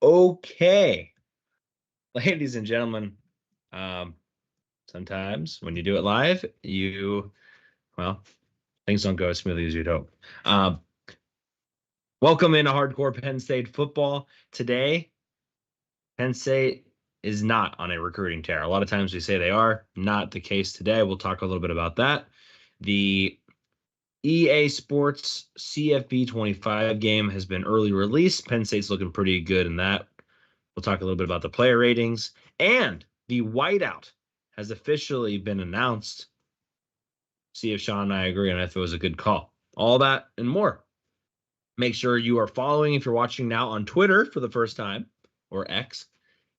Okay, ladies and gentlemen, sometimes when you do it live, things don't go as smoothly as you'd hope. Welcome into Hardcore Penn State Football. Today, Penn State is not on a recruiting tear. A lot of times we say they are, not the case today. We'll talk a little bit about that. The EA Sports CFB 25 game has been early released. Penn State's looking pretty good in that. We'll talk a little bit about the player ratings. And the whiteout has officially been announced. See if Shawn and I agree on if it was a good call. All that and more. Make sure you are following if you're watching now on Twitter for the first time, or X.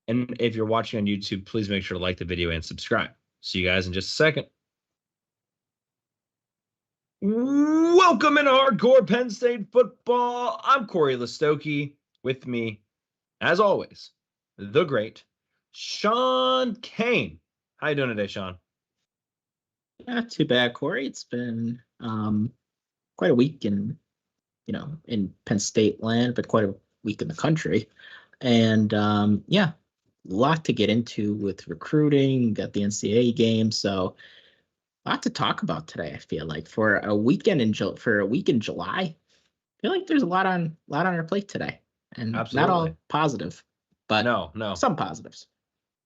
And if you're watching on YouTube, please make sure to like the video and subscribe. See you guys in just a second. Welcome into Hardcore Penn State Football. I'm Cory Lestochi. With me, as always, the great Shawn Kane. How you doing today, Shawn? Not too bad, Cory. It's been quite a week in Penn State land, but quite a week in the country. And a lot to get into with recruiting. Got the NCAA game, so a lot to talk about today. I feel like for a week in July, I feel like there's a lot on our plate today, and Absolutely. not all positive, but no, some positives.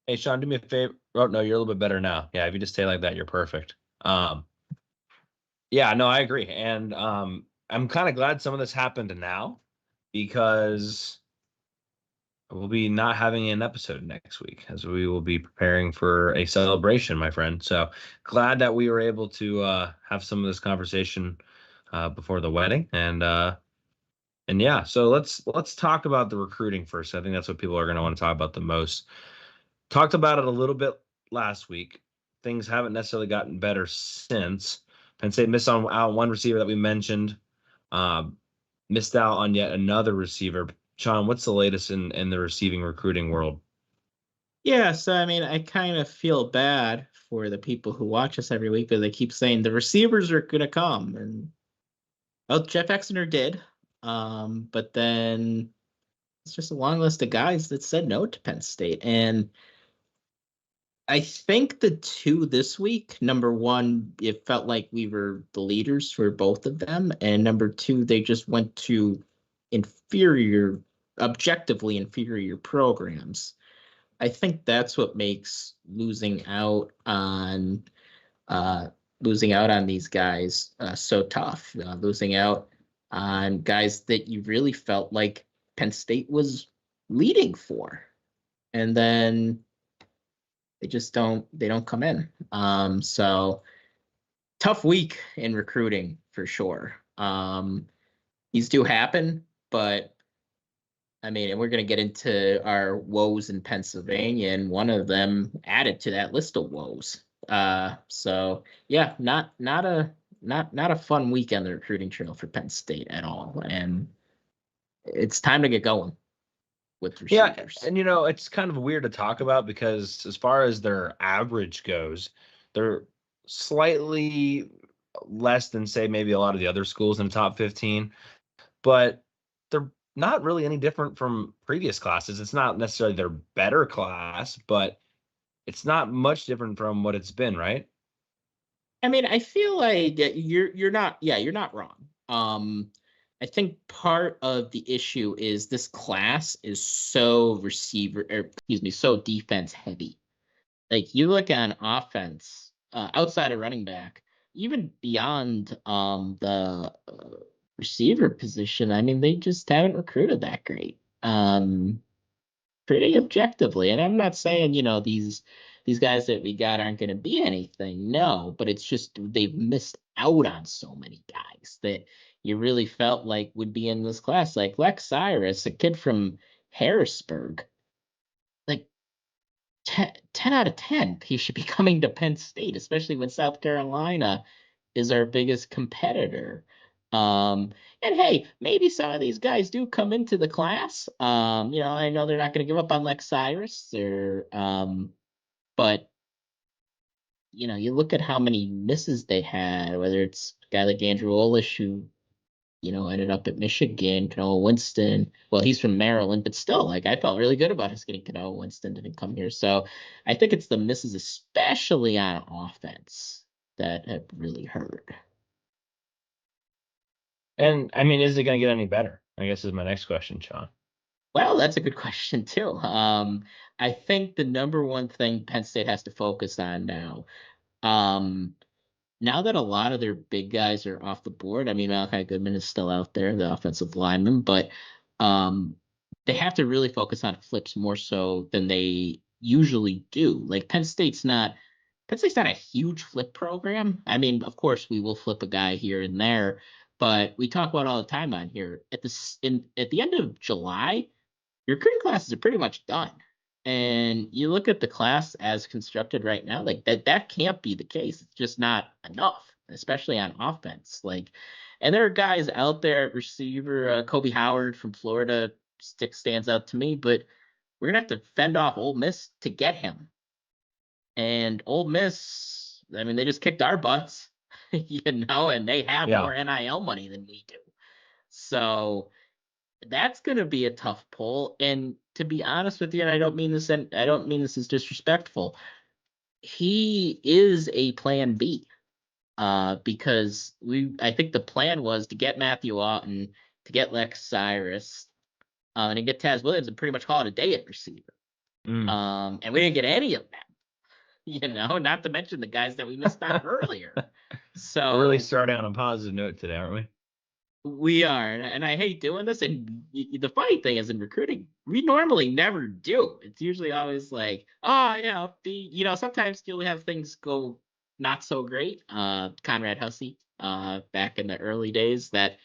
Hey, Shawn, do me a favor. Oh, no, you're a little bit better now. Yeah, if you just stay like that, you're perfect. I agree. And I'm kind of glad some of this happened now because we'll be not having an episode next week as we will be preparing for a celebration, my friend. So glad that we were able to have some of this conversation before the wedding. So let's talk about the recruiting first. I think that's what people are going to want to talk about the most. Talked about it a little bit last week. Things haven't necessarily gotten better since. Penn State missed out one receiver that we mentioned. Missed out on yet another receiver. Shawn, what's the latest in the receiving recruiting world? Yeah, so I mean, I kind of feel bad for the people who watch us every week, but they keep saying the receivers are going to come. And Jeff Exeter did. But then it's just a long list of guys that said no to Penn State. And I think the two this week, number one, it felt like we were the leaders for both of them. And number two, they just went to objectively inferior programs. I think that's what makes losing out on these guys so tough. Losing out on guys that you really felt like Penn State was leading for, and then they don't come in. So tough week in recruiting for sure. These do happen, but I mean, and we're going to get into our woes in Pennsylvania, and one of them added to that list of woes. So yeah, not a fun week on the recruiting trail for Penn State at all, and it's time to get going with receivers. Yeah, and it's kind of weird to talk about because as far as their average goes, they're slightly less than, say, maybe a lot of the other schools in the top 15, but they're not really any different from previous classes. It's not necessarily their better class, but it's not much different from what it's been, right? I mean, I feel like you're not wrong. I think part of the issue is this class is so defense heavy. Like you look on offense, outside of running back, even beyond the receiver position, I mean, they just haven't recruited that great. Pretty objectively, and I'm not saying these guys that we got aren't going to be anything. No, but it's just they've missed out on so many guys that you really felt like would be in this class, like Lex Cyrus, a kid from Harrisburg. Like 10 out of 10, he should be coming to Penn State, especially when South Carolina is our biggest competitor. And hey, maybe some of these guys do come into the class. I know they're not going to give up on Lex Cyrus, but you look at how many misses they had, whether it's a guy like Andrew Olish, who ended up at Michigan. Kanoa Winston. Well, he's from Maryland, but still, like, I felt really good about us getting Kanoa Winston to come here. So I think it's the misses, especially on offense, that have really hurt. And I mean, is it going to get any better? I guess is my next question, Shawn. Well, that's a good question too. I think the number one thing Penn State has to focus on um, now that a lot of their big guys are off the board. I mean, Malachi Goodman is still out there, the offensive lineman, but um, they have to really focus on flips more so than they usually do. Like Penn State's not a huge flip program. I mean, of course, we will flip a guy here and there, but we talk about all the time on here. At the end of July, your recruiting classes are pretty much done. And you look at the class as constructed right now, like that can't be the case. It's just not enough, especially on offense. Like, and there are guys out there at receiver, Kobe Howard from Florida stands out to me, but we're gonna have to fend off Ole Miss to get him. And Ole Miss, I mean, they just kicked our butts, and they have more NIL money than we do. So that's going to be a tough pull. And to be honest with you, and I don't mean this as disrespectful. He is a plan B, because I think the plan was to get Matthew Lawton, to get Lex Cyrus, and to get Taz Williams, and pretty much call it a day at receiver. And we didn't get any of them. Not to mention the guys that we missed on earlier. So we're really starting on a positive note today, aren't we? We are, and I hate doing this. And the funny thing is, in recruiting, we normally never do. It's usually always like, oh yeah, sometimes you'll have things go not so great. Conrad Hussey, back in the early days, that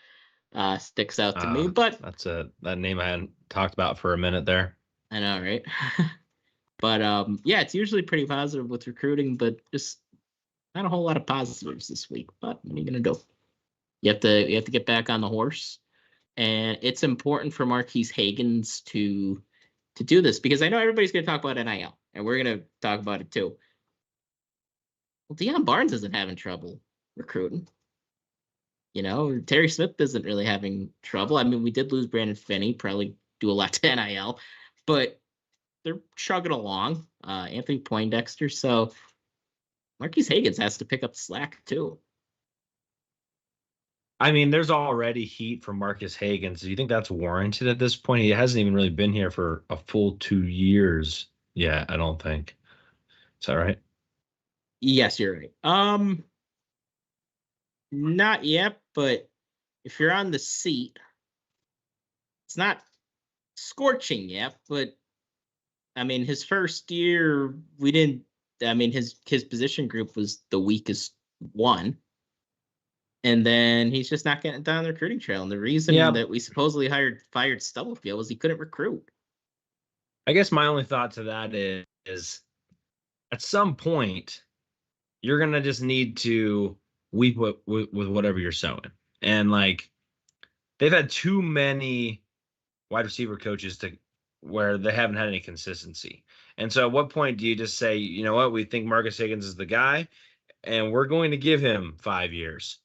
sticks out to me. But that's that name I hadn't talked about for a minute there. I know, right? But yeah, it's usually pretty positive with recruiting, but just not a whole lot of positives this week. But what are you gonna do? You have to get back on the horse, and it's important for Marquise Hagans to do this, because I know everybody's going to talk about NIL, and we're going to talk about it too. Well, Deion Barnes isn't having trouble recruiting. Terry Smith isn't really having trouble. I mean, we did lose Brandon Finney, probably do a lot to NIL, but they're chugging along. Anthony Poindexter, so Marquise Hagans has to pick up the slack too. I mean, there's already heat from Marcus Hagans. Do you think that's warranted at this point? He hasn't even really been here for a full 2 years yet, I don't think. Is that right? Yes, you're right. Not yet, but if you're on the seat, it's not scorching yet, but I mean, his first year, his position group was the weakest one. And then he's just not getting down the recruiting trail. And the reason that we supposedly fired Stubblefield was he couldn't recruit. I guess my only thought to that is at some point, you're going to just need to weep with whatever you're sowing. And like, they've had too many wide receiver coaches where they haven't had any consistency. And so at what point do you just say, you know what, we think Marcus Hagans is the guy, and we're going to give him 5 years,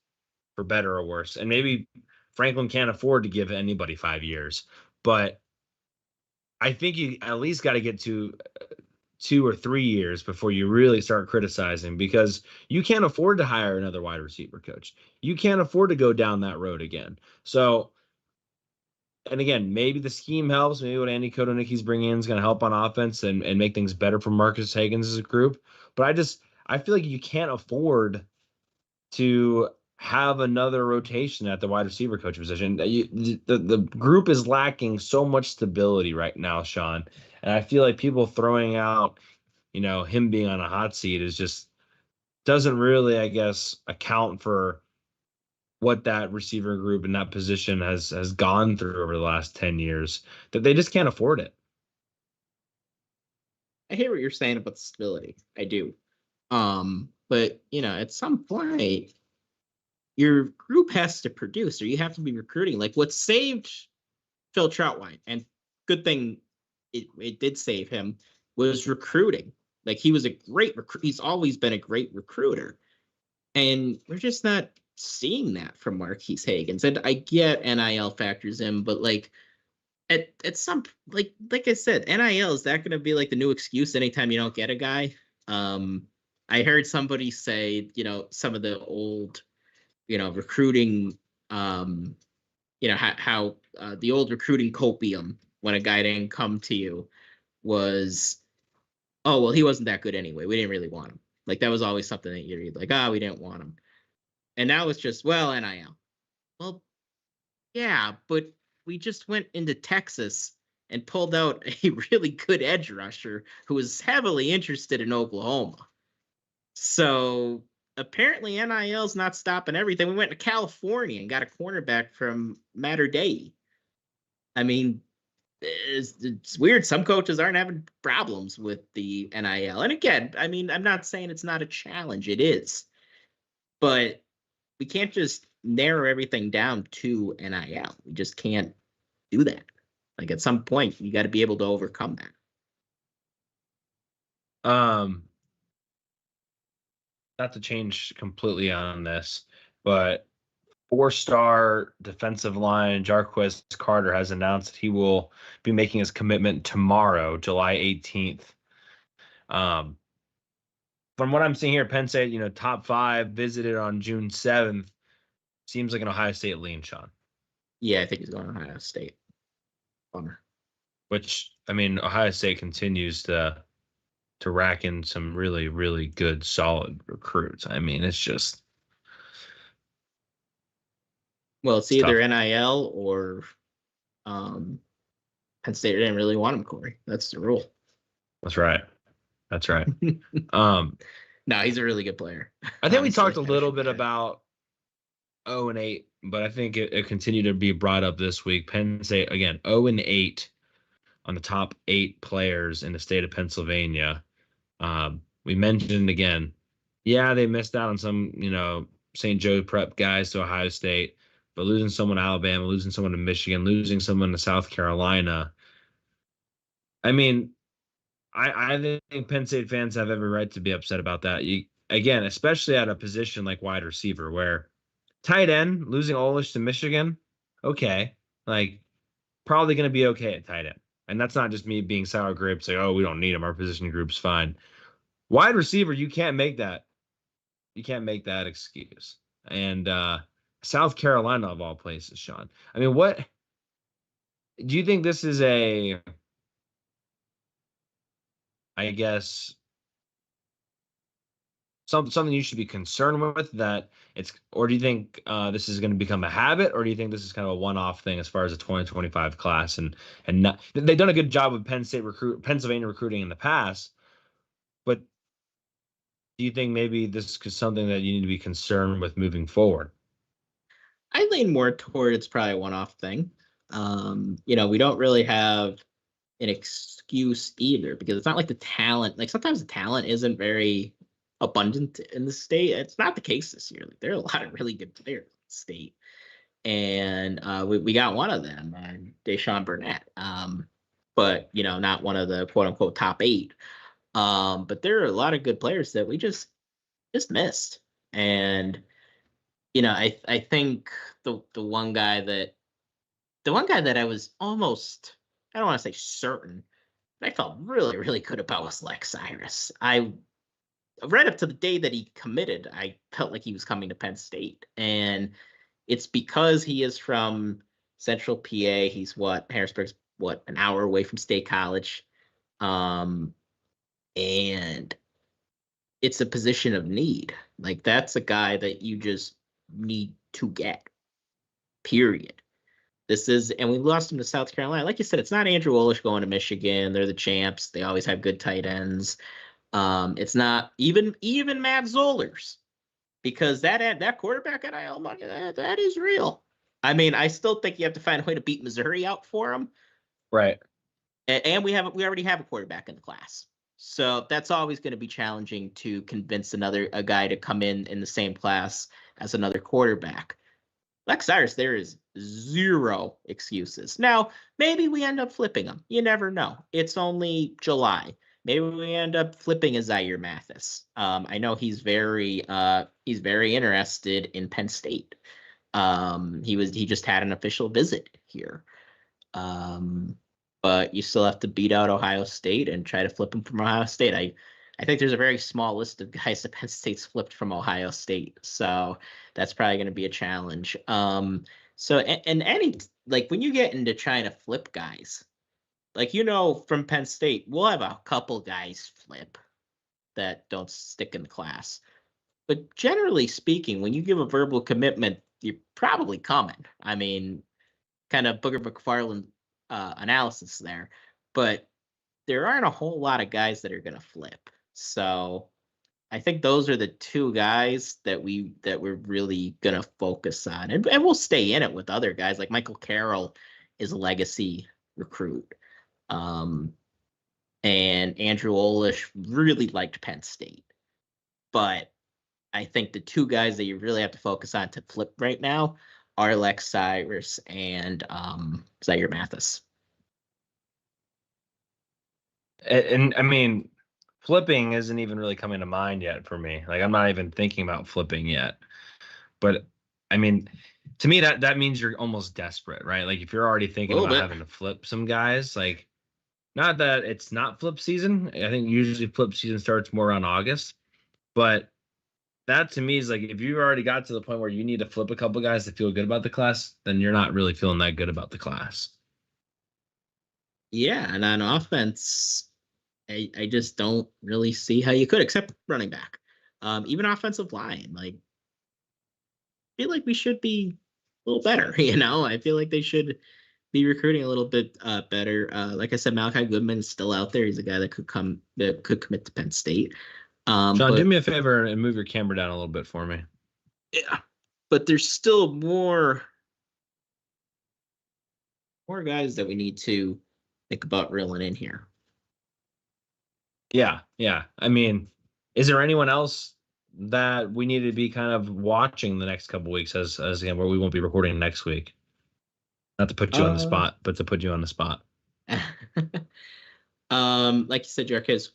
for better or worse. And maybe Franklin can't afford to give anybody 5 years, but I think you at least got to get to 2 or 3 years before you really start criticizing, because you can't afford to hire another wide receiver coach. You can't afford to go down that road again. So, and again, maybe the scheme helps. Maybe what Andy Kotonicki's bringing in is going to help on offense and make things better for Marcus Hagans as a group. But I feel like you can't afford to have another rotation at the wide receiver coach position. The group is lacking so much stability right now, Shawn. And I feel like people throwing out, him being on a hot seat is just doesn't really, I guess, account for what that receiver group in that position has gone through over the last 10 years, that they just can't afford it. I hear what you're saying about the stability. I do. But at some point, your group has to produce, or you have to be recruiting. Like, what saved Phil Troutwine, and good thing it did save him, was recruiting. Like, he was a great recruit. He's always been a great recruiter. And we're just not seeing that from Marquise Hagans. And I get NIL factors in, but like at some like I said, NIL, is that going to be like the new excuse anytime you don't get a guy? I heard somebody say, some of the old, recruiting, how the old recruiting copium when a guy didn't come to you was, oh, well, he wasn't that good anyway. We didn't really want him. Like, that was always something that you're like, we didn't want him. And now it's just, well, NIL. Well, yeah, but we just went into Texas and pulled out a really good edge rusher who was heavily interested in Oklahoma. So apparently NIL's not stopping everything. We went to California and got a cornerback from Mater Dei. I mean, it's weird. Some coaches aren't having problems with the NIL. And again, I mean, I'm not saying it's not a challenge. It is. But we can't just narrow everything down to NIL. We just can't do that. Like, at some point, you got to be able to overcome that. Not to change completely on this, but 4-star defensive line Jarquez Carter has announced that he will be making his commitment tomorrow, July 18th. From what I'm seeing here, Penn State, top 5, visited on June 7th. Seems like an Ohio State lean, Shawn. Yeah, I think he's going to Ohio State. Bummer. Which, I mean, Ohio State continues to rack in some really, really good, solid recruits. I mean, it's just... Well, it's either tough. NIL or Penn State didn't really want him, Cory. That's the rule. That's right. No, he's a really good player. I think we talked a little bit about 0-8, but I think it continued to be brought up this week. Penn State, again, 0-8 on the top 8 players in the state of Pennsylvania. We mentioned again, they missed out on some, St. Joe prep guys to Ohio State, but losing someone to Alabama, losing someone to Michigan, losing someone to South Carolina. I mean, I think Penn State fans have every right to be upset about that. Again, especially at a position like wide receiver, where tight end, losing Olish to Michigan, okay, like probably going to be okay at tight end. And that's not just me being sour grapes, like, oh, we don't need him, our position group's fine. Wide receiver, you can't make that. You can't make that excuse. And South Carolina, of all places, Shawn. I mean, what do you think this is I guess something you should be concerned with, that or do you think this is going to become a habit, or do you think this is kind of a one-off thing as far as the 2025 class and not, they've done a good job with Pennsylvania recruiting in the past, but do you think maybe this is something that you need to be concerned with moving forward? I lean more toward it's probably a one-off thing. We don't really have an excuse either, because it's not like the talent, like sometimes the talent isn't very abundant in the state. It's not the case this year. Like, there are a lot of really good players in the state, and we got one of them, Deshaun Burnett, but not one of the quote unquote top 8. But there are a lot of good players that we just missed. And I think the one guy that I was almost, I don't want to say certain, but I felt really, really good about was Lex Cyrus. I right up to the day that he committed, I felt like he was coming to Penn State. And it's because he is from Central PA. He's Harrisburg's an hour away from State College. And it's a position of need. Like, that's a guy that you just need to get, period. And we lost him to South Carolina. Like you said, it's not Andrew Olish going to Michigan. They're the champs. They always have good tight ends. It's not even Matt Zollers, because that quarterback NIL money, that is real. I mean, I still think you have to find a way to beat Missouri out for him. Right. And we already have a quarterback in the class. So that's always going to be challenging to convince a guy to come in the same class as another quarterback. Lex Cyrus, there is zero excuses. Now, maybe we end up flipping him. You never know. It's only July. maybe we end up flipping a Zaire Mathis. I know he's very interested in Penn State. He just had an official visit here. But you still have to beat out Ohio State and try to flip him from Ohio State. I think there's a very small list of guys that Penn State's flipped from Ohio State, so that's probably going to be a challenge. So and any like when you get into trying to flip guys, like from Penn State, we'll have a couple guys flip that don't stick in the class. But generally speaking, when you give a verbal commitment, you're probably coming. I mean, kind of Booger McFarland analysis there, but there aren't a whole lot of guys that are going to flip. So I think those are the two guys that we're really going to focus on, and we'll stay in it with other guys like Michael Carroll is a legacy recruit. And Andrew Olish really liked Penn State, but I think the two guys that you really have to focus on to flip right now are Lex Cyrus and Zaire Mathis. And I mean, flipping isn't even really coming to mind yet for me. Like, I'm not even thinking about flipping yet. But I mean, to me, that means you're almost desperate, right? Like, if you're already thinking about having to flip some guys, like, not that it's not flip season. I think usually flip season starts more around August. But that to me is like, if you've already got to the point where you need to flip a couple guys to feel good about the class, then you're not really feeling that good about the class. Yeah, and on offense, I just don't really see how you could, except running back. Even offensive line, like, I feel like we should be a little better, I feel like they should be recruiting a little bit better. Like I said, Malachi Goodman is still out there. He's a guy that could commit to Penn State. Shawn, do me a favor and move your camera down a little bit for me. Yeah, but there's still more guys that we need to think about reeling in here. Yeah. I mean, is there anyone else that we need to be kind of watching the next couple weeks as again, where we won't be recording next week? Not to put you on the spot, but to put you on the spot. Like you said, Jarquez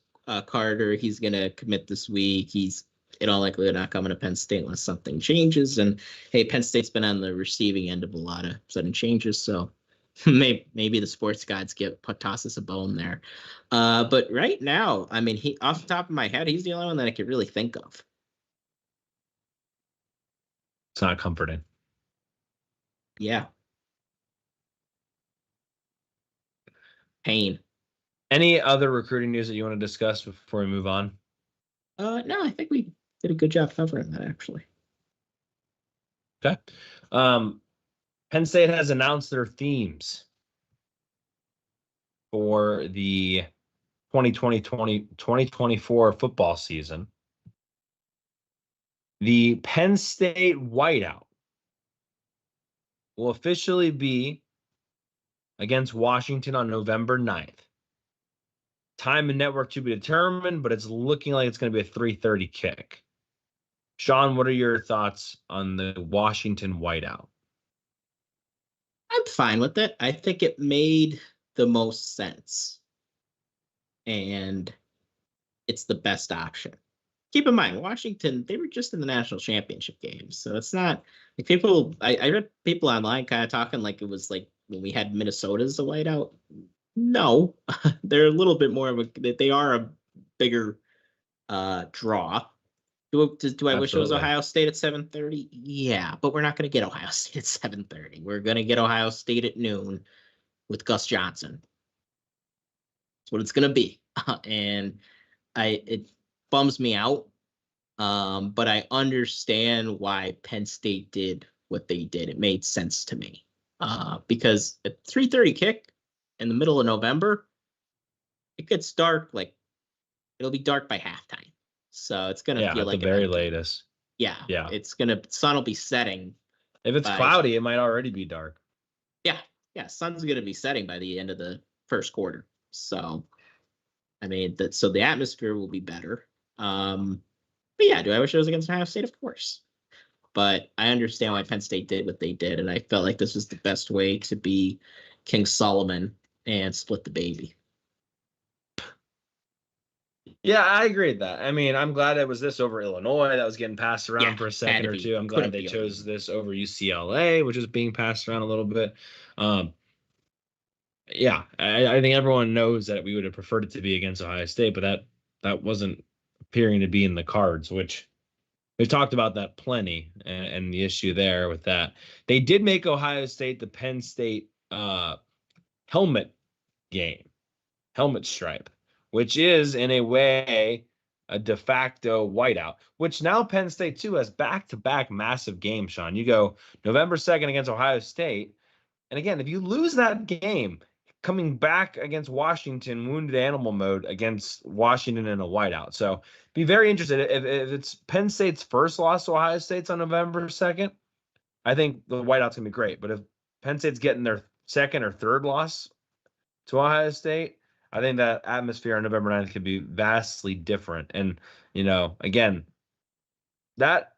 Carter, he's gonna commit this week. He's in all likelihood not coming to Penn State unless something changes. And hey, Penn State's been on the receiving end of a lot of sudden changes, so maybe the sports gods toss us a bone there. But right now, I mean, he off the top of my head, he's the only one that I could really think of. It's not comforting. Yeah. Pain. Any other recruiting news that you want to discuss before we move on? No, I think we did a good job covering that, actually. Okay. Penn State has announced their themes for the 2024 football season. The Penn State whiteout will officially be against Washington on November 9th. Time and network to be determined, but it's looking like it's going to be a 3:30 kick. Shawn, what are your thoughts on the Washington whiteout? I'm fine with it. I think it made the most sense. And it's the best option. Keep in mind, Washington, they were just in the national championship game. So it's not like people, I read people online kind of talking like it was like when we had Minnesota as the whiteout. No, they're a little bit more of they are a bigger draw. Do I wish it was Ohio State at 7:30? Yeah, but we're not going to get Ohio State at 7:30. We're going to get Ohio State at noon with Gus Johnson. That's what it's going to be. And it bums me out, but I understand why Penn State did what they did. It made sense to me because at 3:30 kick in the middle of November, it gets dark. Like it'll be dark by halftime, so it's gonna feel like the very latest. Yeah, it's gonna sun will be setting. If it's cloudy, it might already be dark. Yeah, sun's gonna be setting by the end of the first quarter. So, I mean, so the atmosphere will be better. But yeah, do I wish it was against Ohio State? Of course. But I understand why Penn State did what they did, and I felt like this was the best way to be King Solomon and split the baby. Yeah, I agree with that. I mean, I'm glad it was this over Illinois that was getting passed around Yeah, for a had second to or be. two. I'm glad Couldn't they be chose Ohio. this over UCLA, which is being passed around a little bit. Um, yeah, I think everyone knows that we would have preferred it to be against Ohio State, but that wasn't appearing to be in the cards, which we've talked about that plenty, and the issue there with that. They did make Ohio State the Penn State helmet game, helmet stripe, which is in a way a de facto whiteout, which now Penn State too has back-to-back massive games, Shawn. You go November 2nd against Ohio State. And again, if you lose that game, coming back against Washington, wounded animal mode against Washington in a whiteout. So be very interested. If it's Penn State's first loss to Ohio State's on November 2nd, I think the whiteout's going to be great. But if Penn State's getting their second or third loss to Ohio State, I think that atmosphere on November 9th could be vastly different. And, again, that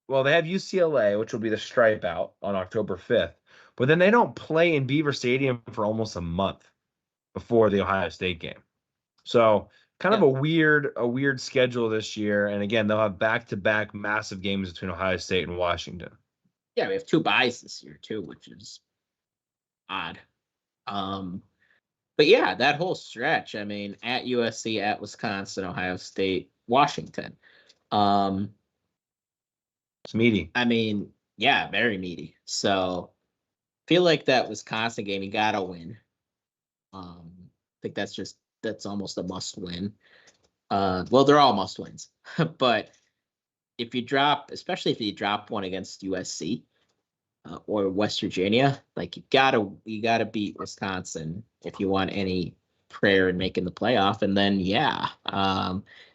well, they have UCLA, which will be the stripe out on October 5th, but then they don't play in Beaver Stadium for almost a month before the Ohio State game. So kind of Yeah, a weird schedule this year. And again, they'll have back-to-back massive games between Ohio State and Washington. yeah, we have 2 byes this year too, which is odd. But yeah, that whole stretch. I mean, at USC, at Wisconsin, Ohio State, Washington. Um, It's meaty. I mean, yeah, very meaty. So feel like that Wisconsin game you gotta win. I think that's almost a must win. Well, they're all must wins, but especially if you drop one against USC or West Virginia, like you gotta beat Wisconsin if you want any prayer in making the playoff, and then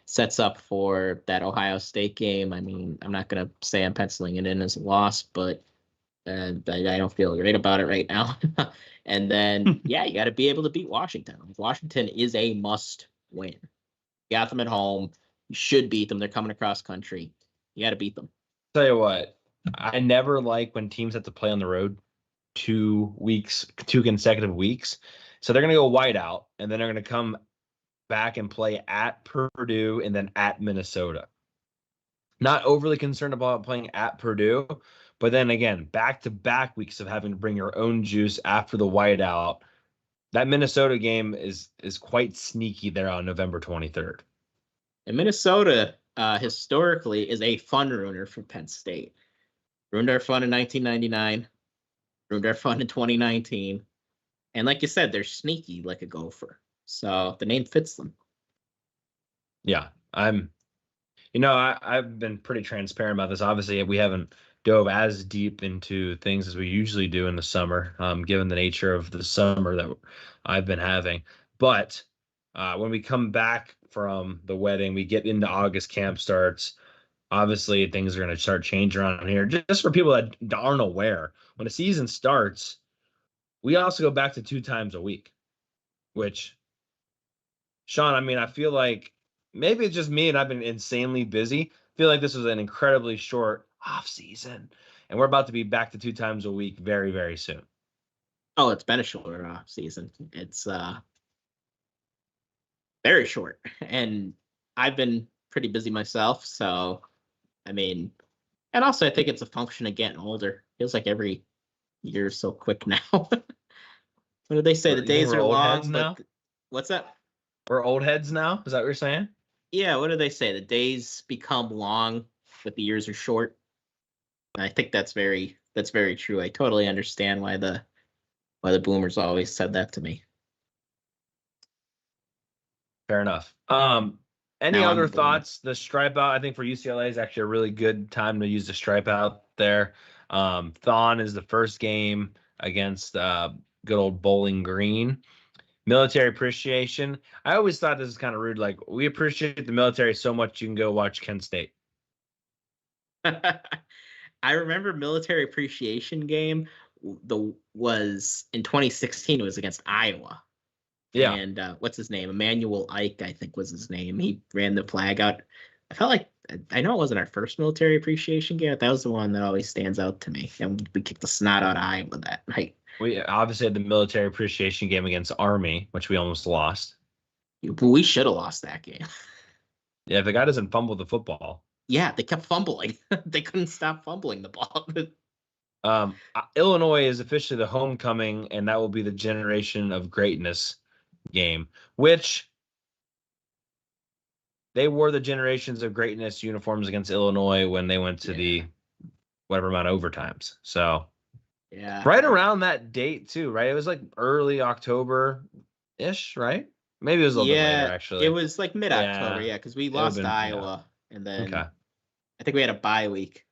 sets up for that Ohio State game. I mean, I'm not gonna say I'm penciling it in as a loss, but I don't feel great about it right now. And then, yeah, you got to be able to beat Washington. Washington is a must win. You got them at home. You should beat them. They're coming across country. You got to beat them. Tell you what, I never like when teams have to play on the road 2 consecutive weeks. So they're going to go whiteout, and then they're going to come back and play at Purdue and then at Minnesota. Not overly concerned about playing at Purdue, but then again, back-to-back weeks of having to bring your own juice after the whiteout. That Minnesota game is quite sneaky there on November 23rd. And Minnesota historically is a fun ruiner for Penn State. Ruined our fun in 1999. Ruined our fun in 2019. And like you said, they're sneaky like a gopher. So the name fits them. Yeah, I've been pretty transparent about this. Obviously, we haven't dove as deep into things as we usually do in the summer, given the nature of the summer that I've been having. But when we come back from the wedding, we get into August, camp starts. Obviously, things are going to start changing around here. Just for people that aren't aware, when a season starts, we also go back to 2 times a week, which, Shawn, I mean, I feel like maybe it's just me and I've been insanely busy. I feel like this was an incredibly short off season, and we're about to be back to 2 times a week very, very soon. Oh, it's been a short off season. It's very short, and I've been pretty busy myself. So, I mean, and also I think it's a function of getting older. Feels like every year is so quick now. What do they say? The days are long, now. What's that? We're old heads now. Is that what you're saying? Yeah, what do they say? The days become long, but the years are short. And I think that's very true. I totally understand why the boomers always said that to me. Fair enough. Any Now other I'm boomer. thoughts? The stripe out, I think for UCLA is actually a really good time to use the stripe out there. Thon is the first game against good old Bowling Green. Military appreciation. I always thought this is kind of rude. Like, we appreciate the military so much you can go watch Kent State. I remember military appreciation game was in 2016. It was against Iowa. Yeah. And what's his name? Emmanuel Ike, I think was his name. He ran the flag out. I felt like I know it wasn't our first military appreciation game, but that was the one that always stands out to me. And we kicked the snot out of Iowa that night. We obviously had the military appreciation game against Army, which we almost lost. We should have lost that game. Yeah, if the guy doesn't fumble the football. Yeah, they kept fumbling. They couldn't stop fumbling the ball. Illinois is officially the homecoming, and that will be the Generation of Greatness game, which they wore the Generations of Greatness uniforms against Illinois when they went to the whatever amount of overtimes. So yeah, right around that date too, right? It was like early October-ish, right? Maybe it was a little bit later, actually. it was like mid-October, Yeah, because we it would've lost to been, yeah. Iowa, and then Okay. I think we had a bye week.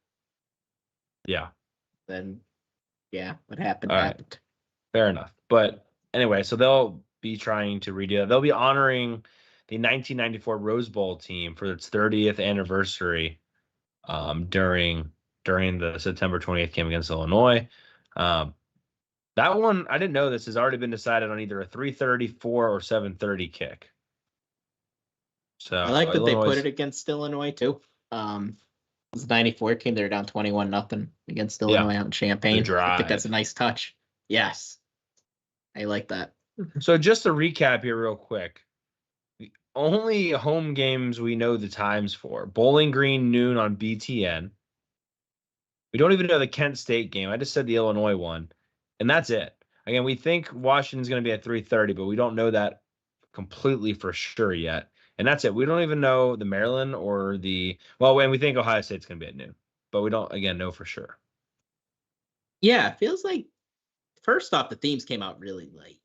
Yeah. Then, yeah, what happened All right. happened. Fair enough. But anyway, so they'll be trying to redo that. They'll be honoring the 1994 Rose Bowl team for its 30th anniversary during the September 20th game against Illinois. That one, I didn't know this, has already been decided on either a 3:30, 4, or 7:30 kick. So I like that Illinois, they put it against Illinois too. It was 94 came, they were down 21-0 against Illinois out in Champaign. I think that's a nice touch. Yes. I like that. So just to recap here real quick. The only home games we know the times for: Bowling Green noon on BTN. We don't even know the Kent State game. I just said the Illinois one, and that's it. Again, we think Washington's going to be at 3:30, but we don't know that completely for sure yet. And that's it. We don't even know the Maryland or and we think Ohio State's going to be at noon, but we don't, again, know for sure. Yeah, it feels like, first off, the themes came out really late.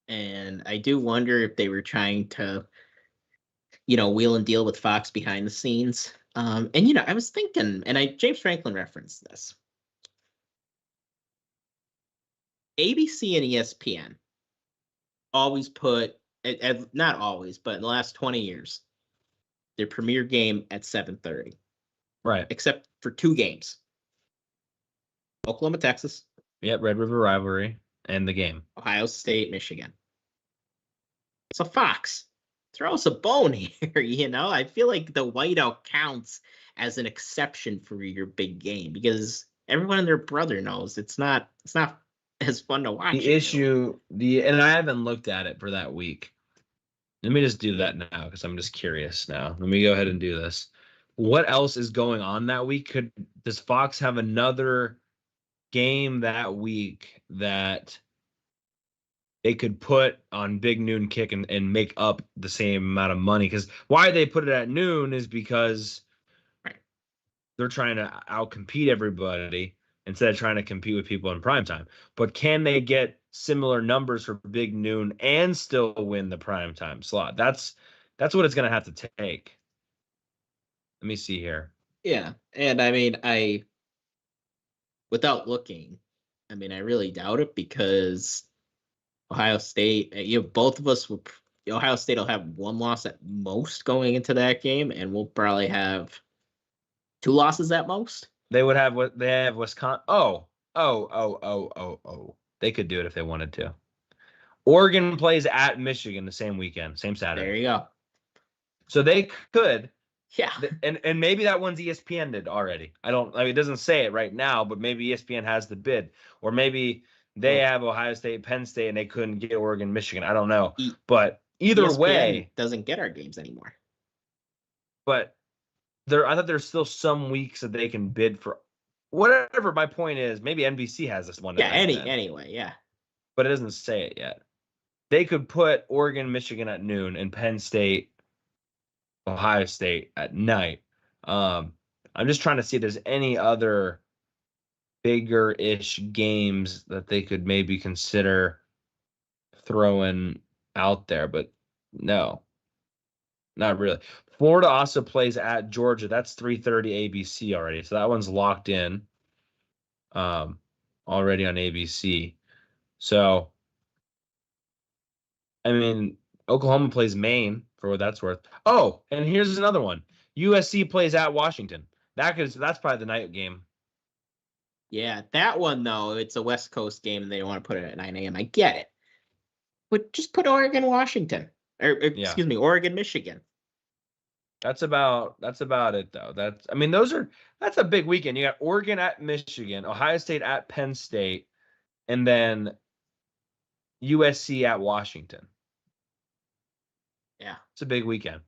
And I do wonder if they were trying to, wheel and deal with Fox behind the scenes. And, I was thinking, and James Franklin referenced this. ABC and ESPN always put, not always, but in the last 20 years, their premier game at 7:30. Right. Except for 2 games. Oklahoma, Texas. Yep, Red River Rivalry and the game. Ohio State, Michigan. So Fox, throw us a bone here, I feel like the whiteout counts as an exception for your big game because everyone and their brother knows it's not as fun to watch. And I haven't looked at it for that week. Let me just do that now because I'm just curious now. Let me go ahead and do this. What else is going on that week? Does Fox have another game that week that they could put on Big Noon Kick and make up the same amount of money? Because why they put it at noon is because they're trying to outcompete everybody instead of trying to compete with people in primetime. But can they get similar numbers for Big Noon and still win the primetime slot? That's what it's going to have to take. Let me see here. Yeah, and I mean, without looking, I really doubt it because Ohio State, both of us will. Ohio State will have 1 loss at most going into that game, and we'll probably have 2 losses at most. They have Wisconsin. Oh. They could do it if they wanted to. Oregon plays at Michigan the same weekend, same Saturday. There you go. So they could. Yeah. And maybe that one's ESPN did already. It doesn't say it right now, but maybe ESPN has the bid. Or maybe they have Ohio State, Penn State, and they couldn't get Oregon, Michigan. I don't know. But either ESPN way, doesn't get our games anymore. But I thought there's still some weeks that they can bid for whatever. My point is, maybe NBC has this one. Yeah, anyway, yeah. But it doesn't say it yet. They could put Oregon, Michigan at noon and Penn State, Ohio State at night. I'm just trying to see if there's any other bigger-ish games that they could maybe consider throwing out there, but no, not really. Florida also plays at Georgia. That's 3:30 ABC already, so that one's locked in already on ABC. So, Oklahoma plays Maine for what that's worth. Oh, and here's another one. USC plays at Washington. That's probably the night game. Yeah, that one though, it's a West Coast game and they don't want to put it at 9 a.m. I get it. But just put Oregon, Washington. Excuse me, Oregon, Michigan. That's about it though. That's a big weekend. You got Oregon at Michigan, Ohio State at Penn State, and then USC at Washington. Yeah. It's a big weekend.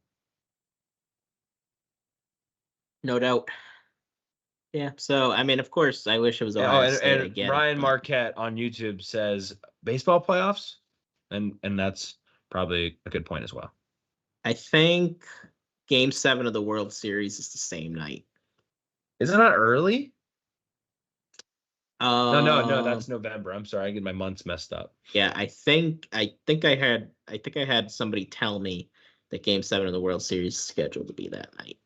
No doubt. Yeah. So, I mean, of course, I wish it was Ohio State. I And get Ryan it. Marquette on YouTube says baseball playoffs, and that's probably a good point as well. I think Game 7 of the World Series is the same night. Isn't that early? No, Um, that's November. I'm sorry, I get my months messed up. Yeah, I think I had somebody tell me that Game 7 of the World Series is scheduled to be that night.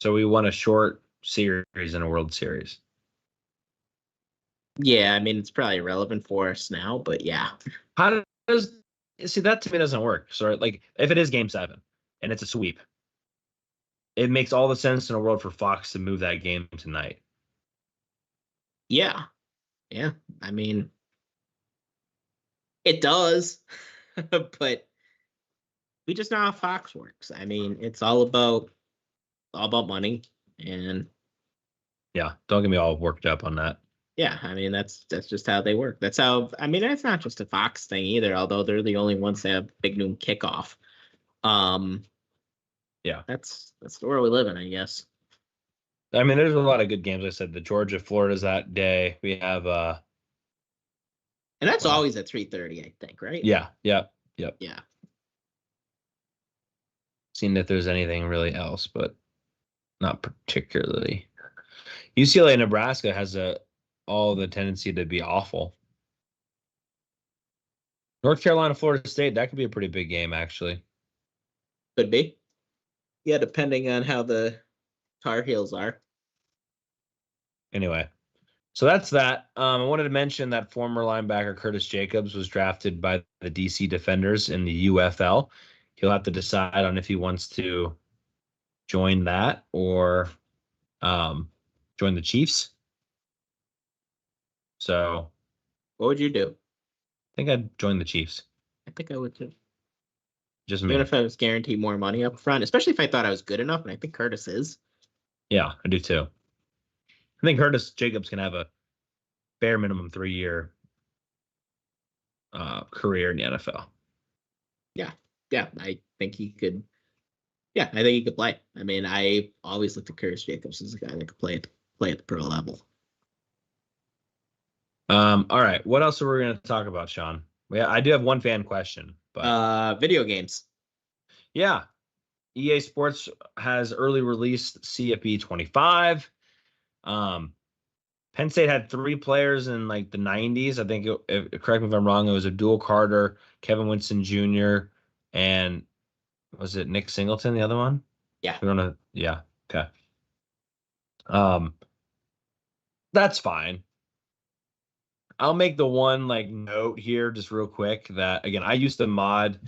So we won a short series in a World Series. Yeah, I mean it's probably irrelevant for us now, but yeah. How does see that to me doesn't work? So like if it is Game 7 and it's a sweep, it makes all the sense in the world for Fox to move that game tonight. Yeah. Yeah. I mean it does. But we just know how Fox works. I mean, it's all about money, and Yeah, don't get me all worked up on that. yeah, I mean that's just how they work. That's how I mean it's not just a Fox thing either, although they're the only ones that have big noon kickoff. Yeah, that's the world we live in, I guess. I mean, there's a lot of good games. I said the Georgia Florida's that day. We have and that's always at 3:30, I think, right? Yeah. Yeah. Seeing if there's anything really else, but not particularly. UCLA Nebraska has all the tendency to be awful. North Carolina Florida State, that could be a pretty big game actually. Could be. Yeah, depending on how the Tar Heels are. Anyway, so that's that. I wanted to mention that former linebacker Curtis Jacobs was drafted by the DC Defenders in the UFL. He'll have to decide on if he wants to join that or join the Chiefs. So, what would you do? I think I'd join the Chiefs. I think I would too. Just me. Even if I was guaranteed more money up front, especially if I thought I was good enough, and I think Curtis is. Yeah, I do too. I think Curtis Jacobs can have a bare minimum 3-year career in the NFL. Yeah, I think he could. Yeah, I think he could play. I mean, I always looked at Curtis Jacobs as a guy that could play at the pro level. All right, what else are we going to talk about, Shawn? Yeah, I do have one fan question, but video games. Yeah, EA Sports has early released CFB 25. Penn State had 3 players in like the 90s. I think, correct me if I'm wrong, it was Abdul Carter, Kevin Winston Jr., and was it Nick Singleton, the other one? Yeah. Yeah. Okay. That's fine. I'll make the one like note here just real quick that again, I used to mod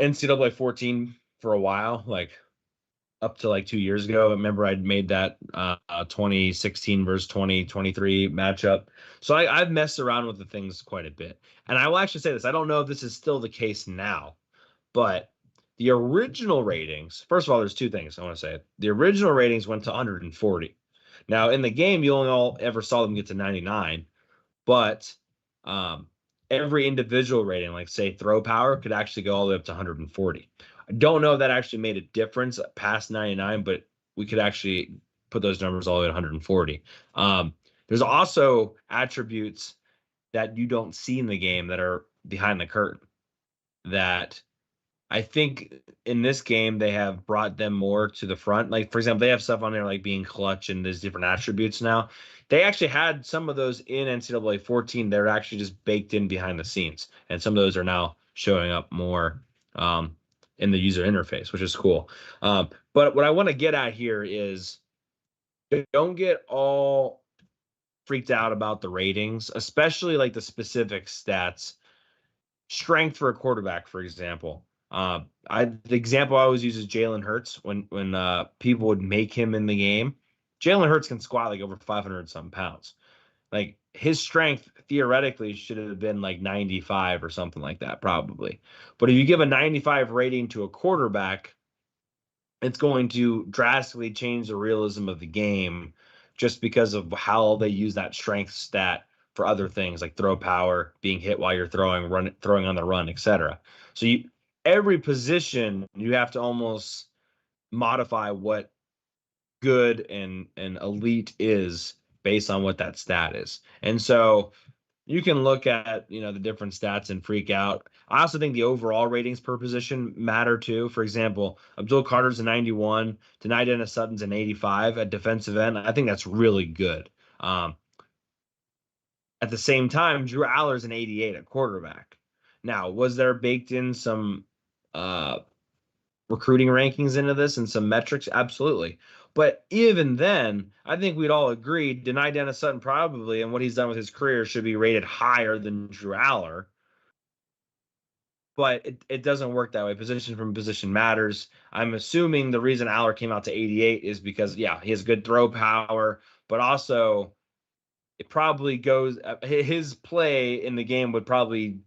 NCAA 14 for a while, like up to like 2 years ago. I remember I'd made that 2016 versus 2023 matchup. So I've messed around with the things quite a bit. And I will actually say this. I don't know if this is still the case now, but the original ratings, first of all, there's 2 things I want to say. The original ratings went to 140. Now in the game, you only ever saw them get to 99, but every individual rating, like say throw power, could actually go all the way up to 140. I don't know if that actually made a difference past 99, but we could actually put those numbers all the way to 140. There's also attributes that you don't see in the game that are behind the curtain that I think in this game they have brought them more to the front. Like, for example, they have stuff on there like being clutch and there's different attributes now. They actually had some of those in NCAA 14. They're actually just baked in behind the scenes. And some of those are now showing up more in the user interface, which is cool. But what I want to get at here is don't get all freaked out about the ratings, especially like the specific stats. Strength for a quarterback, for example. The example I always use is Jalen Hurts. When people would make him in the game, Jalen Hurts can squat like over 500 something pounds. Like his strength theoretically should have been like 95 or something like that, probably. But if you give a 95 rating to a quarterback, it's going to drastically change the realism of the game just because of how they use that strength stat for other things like throw power, being hit while you're throwing on the run, etc. So every position you have to almost modify what good and elite is based on what that stat is. And so you can look at, the different stats and freak out. I also think the overall ratings per position matter too. For example, Abdul Carter's a 91, Denai Dennis Sutton's an 85 at defensive end. I think that's really good. At the same time, Drew Allar's an 88 at quarterback. Now, was there baked in some recruiting rankings into this and some metrics? Absolutely. But even then, I think we'd all agree Denai Dennis Sutton probably, and what he's done with his career, should be rated higher than Drew Allar. But it doesn't work that way. Position from position matters. I'm assuming the reason Allar came out to 88 is because, he has good throw power, but also it probably goes, his play in the game would probably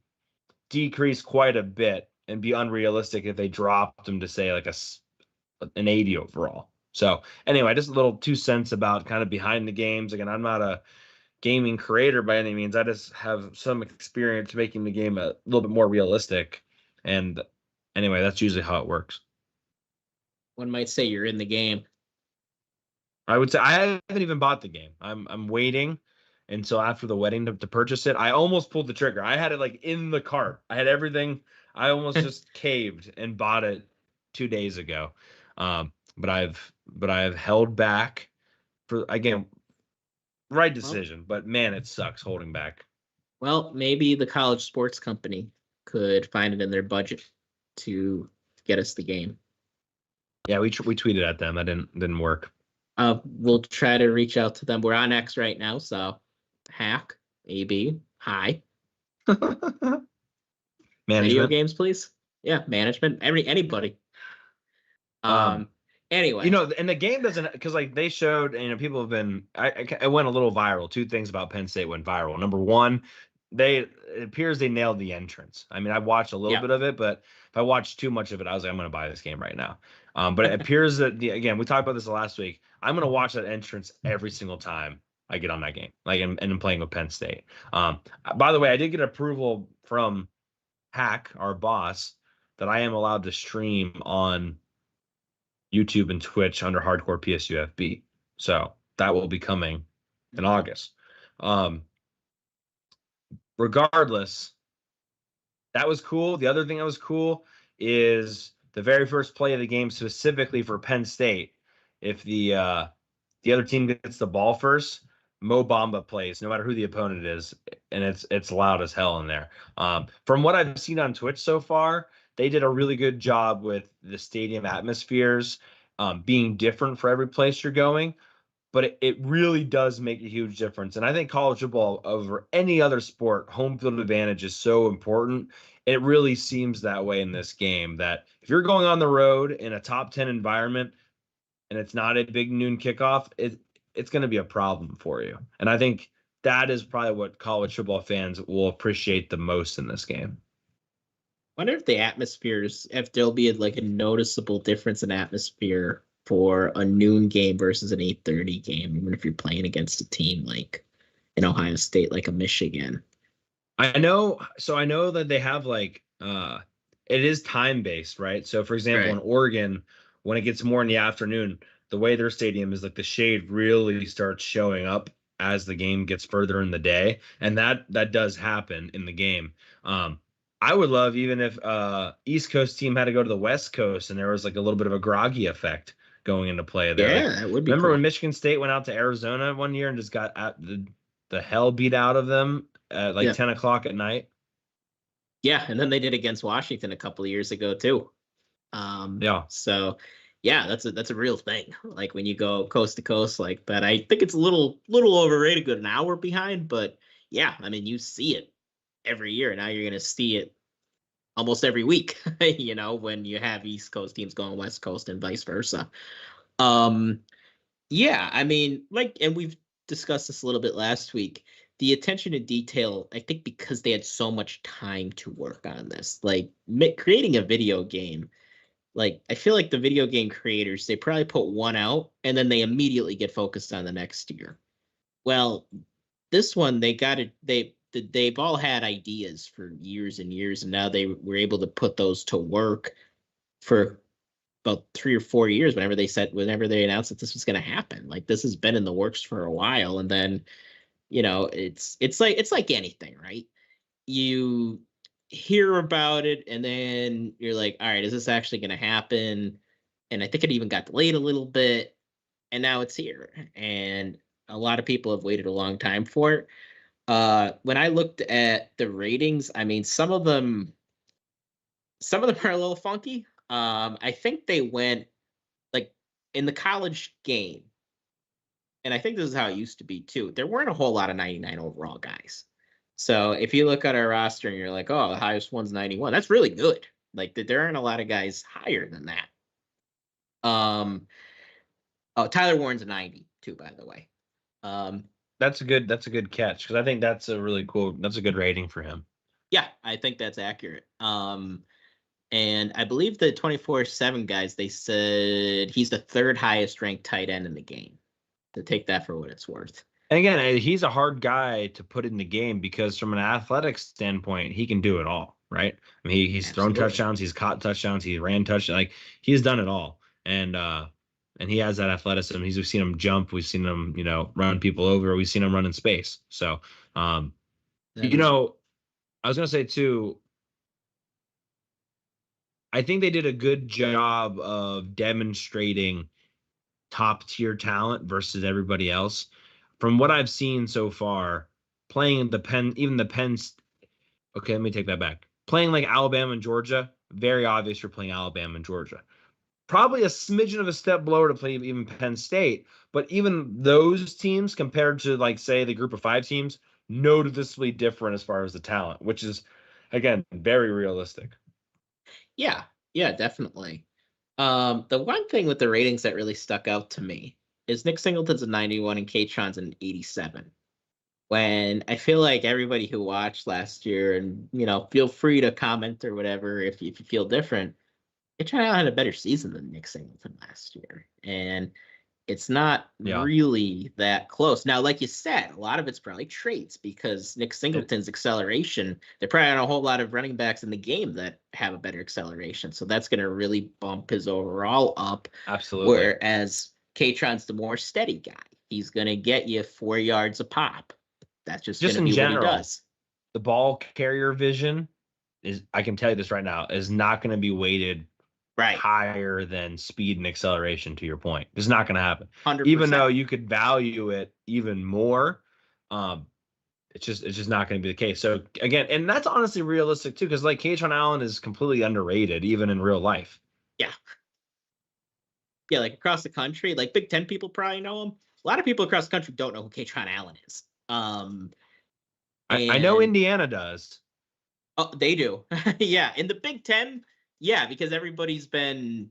decrease quite a bit and be unrealistic if they dropped him to say like an 80 overall. So anyway, just a little 2 cents about kind of behind the games. Again, I'm not a gaming creator by any means. I just have some experience making the game a little bit more realistic. And anyway, that's usually how it works. One might say you're in the game. I would say I haven't even bought the game. I'm waiting until after the wedding to purchase it. I almost pulled the trigger. I had it like in the cart. I had everything. I almost just caved and bought it 2 days ago. But I've held back for, again, right decision, but man, it sucks holding back. Well, maybe the college sports company could find it in their budget to get us the game. Yeah, we tweeted at them. That didn't work. We'll try to reach out to them. We're on X right now, so hack, AB, hi. Management. Video games, please. Yeah, management. Anybody. Anyway, and the game doesn't, because like they showed, people have been. I went a little viral. 2 things about Penn State went viral. Number one, it appears they nailed the entrance. I mean, I watched a little bit of it, but if I watched too much of it, I was like, I'm going to buy this game right now. But it appears that again, we talked about this last week. I'm going to watch that entrance every single time I get on that game, like and I'm playing with Penn State. By the way, I did get approval from Hack, our boss, that I am allowed to stream on YouTube and Twitch under Hardcore PSUFB. So that will be coming in August. Regardless, that was cool. The other thing that was cool is the very first play of the game, specifically for Penn State. If the other team gets the ball first, Mo Bamba plays, no matter who the opponent is, and it's loud as hell in there. From what I've seen on Twitch so far, they did a really good job with the stadium atmospheres being different for every place you're going. But it really does make a huge difference. And I think college football, over any other sport, home field advantage is so important. It really seems that way in this game, that if you're going on the road in a top 10 environment and it's not a big noon kickoff, it's going to be a problem for you. And I think that is probably what college football fans will appreciate the most in this game. I wonder if the atmospheres, if there'll be like a noticeable difference in atmosphere for a noon game versus an 8:30 game, even if you're playing against a team like in Ohio State, like a Michigan. I know that they have like it is time based, right? So for example, in Oregon, when it gets more in the afternoon, the way their stadium is, like the shade really starts showing up as the game gets further in the day, and that does happen in the game. I would love, even if East Coast team had to go to the West Coast and there was like a little bit of a groggy effect going into play there. Yeah, like, that would be. Remember cool. when Michigan State went out to Arizona one year and just got the hell beat out of them at like 10 o'clock at night? Yeah, and then they did against Washington a couple of years ago too. So yeah, that's a real thing. Like when you go coast to coast like that, I think it's a little overrated, good an hour behind, but yeah, I mean, you see it every year. Now you're going to see it almost every week, when you have East Coast teams going West Coast and vice versa. Yeah, I mean, and we've discussed this a little bit last week, the attention to detail, I think because they had so much time to work on this, like creating a video game, like I feel like the video game creators, they probably put one out and then they immediately get focused on the next year. Well, this one, they've all had ideas for years and years, and now they were able to put those to work for about 3 or 4 years whenever they announced that this was going to happen. Like, this has been in the works for a while, and then, it's like anything, right? You hear about it, and then you're like, all right, is this actually going to happen? And I think it even got delayed a little bit, and now it's here. And a lot of people have waited a long time for it. When I looked at the ratings, I mean, some of them are a little funky. I think they went like in the college game, and I think this is how it used to be too. There weren't a whole lot of 99 overall guys. So if you look at our roster and you're like, oh, the highest one's 91, that's really good. Like, there aren't a lot of guys higher than that. Oh, Tyler Warren's a 90 too, by the way. That's a good catch, because I think that's a good rating for him. Yeah, I think that's accurate. And I believe the 24/7 guys, they said he's the third highest ranked tight end in the game. To take that for what it's worth. And again, he's a hard guy to put in the game because from an athletic standpoint, he can do it all, right? I mean, he's thrown touchdowns, he's caught touchdowns, he ran touchdowns, like he's done it all. And he has that athleticism. We've seen him jump, we've seen him, run people over, we've seen him run in space. So, I was gonna say too, I think they did a good job of demonstrating top tier talent versus everybody else. From what I've seen so far, playing okay, let me take that back. Playing like Alabama and Georgia, very obvious you're playing Alabama and Georgia. Probably a smidgen of a step below to play even Penn State, but even those teams compared to, like, say, the group of 5 teams, noticeably different as far as the talent, which is, again, very realistic. Yeah, definitely. The one thing with the ratings that really stuck out to me is Nick Singleton's a 91 and K-Tron's an 87. When I feel like everybody who watched last year, and feel free to comment or whatever if you feel different, K-Tron had a better season than Nick Singleton last year, and it's not really that close. Now, like you said, a lot of it's probably traits, because Nick Singleton's acceleration, there probably aren't a whole lot of running backs in the game that have a better acceleration. So that's going to really bump his overall up. Absolutely. Whereas K-Tron's the more steady guy. He's going to get you 4 yards a pop. That's just going to be what he does. The ball carrier vision I can tell you this right now, is not going to be weighted higher than speed and acceleration, to your point. It's not going to happen. 100%. Even though you could value it even more, it's just not going to be the case. So again, and that's honestly realistic too, because like K-Tron Allen is completely underrated even in real life. Yeah, like across the country, like Big Ten people probably know him. A lot of people across the country don't know who K-Tron Allen is. I know Indiana does. Oh, they do. Yeah, in the Big Ten. Yeah, because everybody's been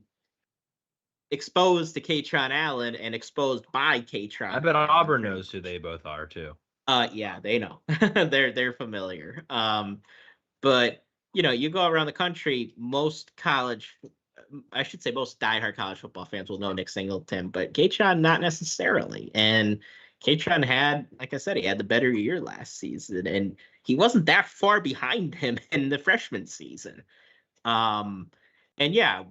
exposed to K-Tron Allen and exposed by K-Tron. I bet Auburn knows who they both are too. Yeah, they know. they're familiar. But you go around the country, most diehard college football fans will know Nick Singleton, but K-Tron not necessarily. And K-Tron had, like I said, he had the better year last season, and he wasn't that far behind him in the freshman season. And yeah,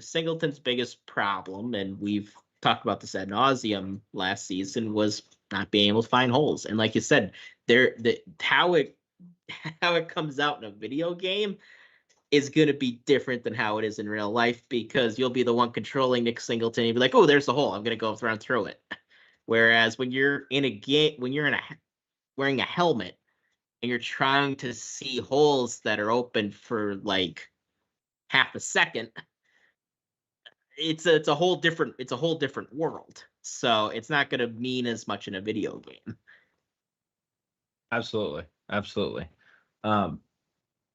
Singleton's biggest problem, and we've talked about this ad nauseum last season, was not being able to find holes. And like you said, how it comes out in a video game is going to be different than how it is in real life, because you'll be the one controlling Nick Singleton and you'll be like, oh, there's the hole, I'm going to go around and throw it. Whereas when you're in a game, wearing a helmet and you're trying to see holes that are open for like half a second, it's a whole different world. So it's not going to mean as much in a video game. Absolutely.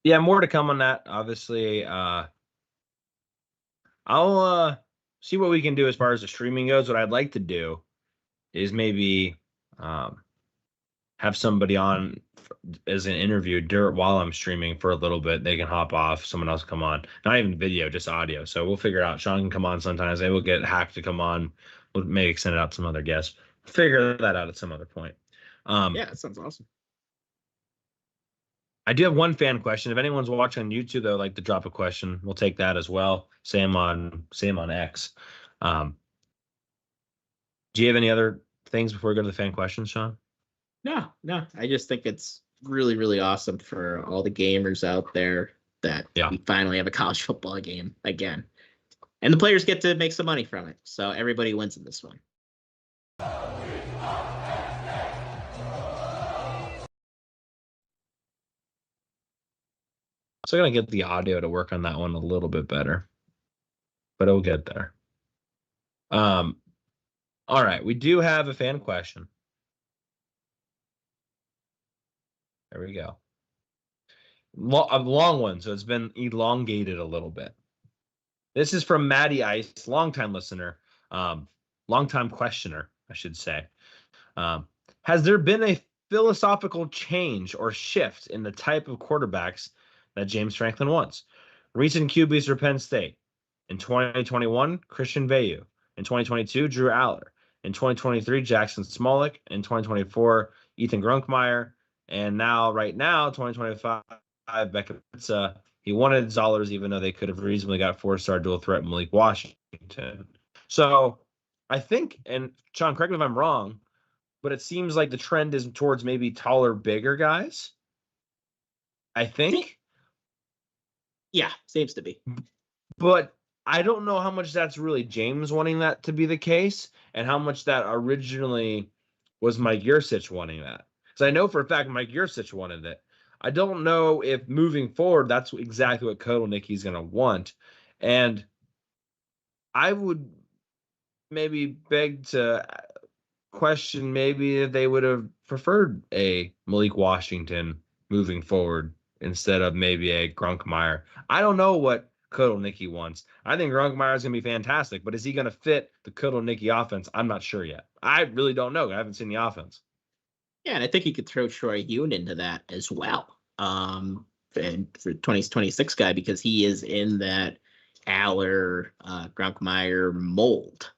Yeah, more to come on that. Obviously, I'll see what we can do as far as the streaming goes. What I'd like to do is maybe have somebody on as an interview while I'm streaming for a little bit. They can hop off, someone else come on. Not even video, just audio. So we'll figure it out. Shawn can come on sometimes. They will get Hack to come on. We'll maybe extend it out to some other guests. Figure that out at some other point. Yeah, that sounds awesome. I do have one fan question. If anyone's watching on YouTube, though, like to drop a question, we'll take that as well. Same on X. Do you have any other things before we go to the fan questions, Shawn? No. I just think it's really, really awesome for all the gamers out there that Yeah. we finally have a college football game again. And the players get to make some money from it. So everybody wins in this one. So I'm gonna get the audio to work on that one a little bit better, but it'll get there. All right, we do have a fan question. There we go. A long one, so it's been elongated a little bit. This is from Maddie Ice, longtime listener, longtime questioner, I should say. Has there been a philosophical change or shift in the type of quarterbacks that James Franklin wants? Recent QBs for Penn State. In 2021, Christian Veilleux. In 2022, Drew Allar. In 2023, Jackson Smolik. In 2024, Ethan Grunkmeyer. And right now, 2025, Becca Pizza. He wanted Zollers, even though they could have reasonably got four-star dual threat Malik Washington. So I think, and Shawn, correct me if I'm wrong, but it seems like the trend is towards maybe taller, bigger guys. I think. Yeah, seems to be. But I don't know how much that's really James wanting that to be the case and how much that originally was Mike Yurcich wanting that. Because I know for a fact Mike Yurcich wanted it. I don't know if moving forward that's exactly what Kotelnicki's going to want. And I would maybe beg to question maybe if they would have preferred a Malik Washington moving forward instead of maybe a Grunkmeyer. I don't know what Kotelnicki wants. I think Grunkmeyer is going to be fantastic, but is he going to fit the Kotelnicki offense? I'm not sure yet. I really don't know. I haven't seen the offense. Yeah, and I think you could throw Troy Yoon into that as well. And for 2026 guy, because he is in that Allar, Grunkmeyer mold.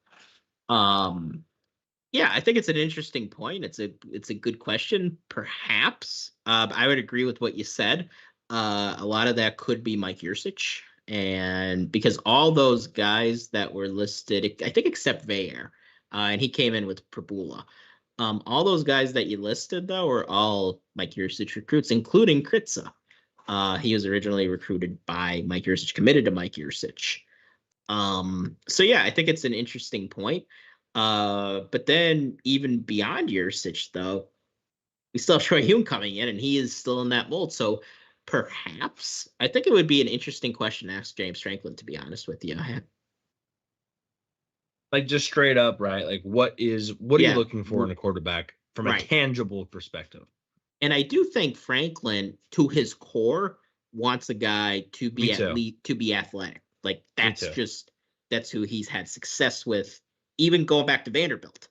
Yeah, I think it's an interesting point. It's a good question. Perhaps I would agree with what you said. A lot of that could be Mike Yurcich, and because all those guys that were listed, I think except Veilleux, and he came in with Prabula. All those guys that you listed though are all Mike Yurcich recruits, including Kritza. He was originally recruited by Mike Yurcich, committed to Mike Yurcich. So yeah, I think it's an interesting point. But then even beyond Yurcich, though, we still have Troy Hume coming in, and he is still in that mold. So perhaps I think it would be an interesting question to ask James Franklin, to be honest with you. Like just straight up, right? Like what are you looking for in a quarterback from a tangible perspective? And I do think Franklin, to his core, wants a guy to be to be athletic. Like that's who he's had success with. Even going back to Vanderbilt,